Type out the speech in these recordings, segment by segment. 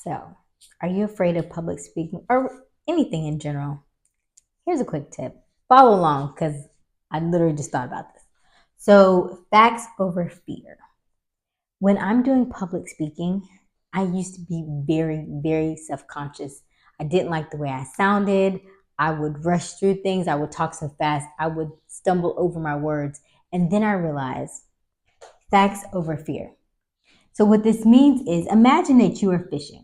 So, are you afraid of public speaking or anything in general? Here's a quick tip. Follow along because I literally just thought about this. So, facts over fear. When I'm doing public speaking, I used to be very, very self conscious. I didn't like the way I sounded. I would rush through things. I would talk so fast. I would stumble over my words. And then I realized facts over fear. So, what this means is imagine that you are fishing.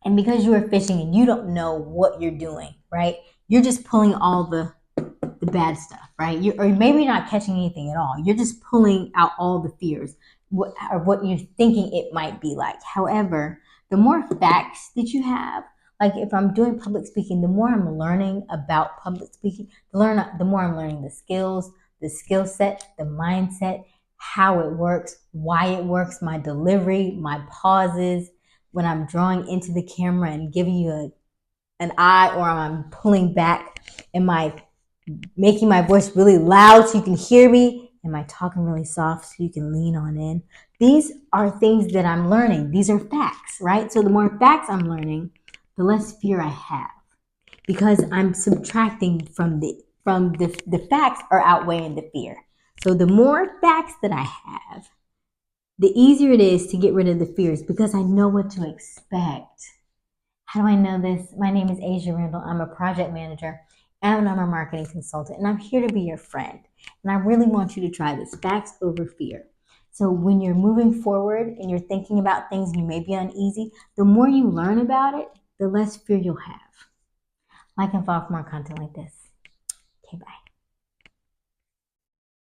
And because you are fishing and you don't know what you're doing, right? You're just pulling all the bad stuff, right? Or maybe you're not catching anything at all. You're just pulling out all the fears or what you're thinking it might be like. However, the more facts that you have, like if I'm doing public speaking, the more I'm learning about public speaking, the more I'm learning the skills, the skill set, the mindset, how it works, why it works, my delivery, my pauses, when I'm drawing into the camera and giving you an eye, or I'm pulling back, am I making my voice really loud so you can hear me? Am I talking really soft so you can lean on in? These are things that I'm learning. These are facts, right? So the more facts I'm learning, the less fear I have because I'm subtracting from the facts are outweighing the fear. So the more facts that I have, the easier it is to get rid of the fears because I know what to expect. How do I know this? My name is Asia Randall. I'm a project manager and I'm a marketing consultant, and I'm here to be your friend. And I really want you to try this facts over fear. So when you're moving forward and you're thinking about things and you may be uneasy, the more you learn about it, the less fear you'll have. Like and follow for more content like this. Okay, bye.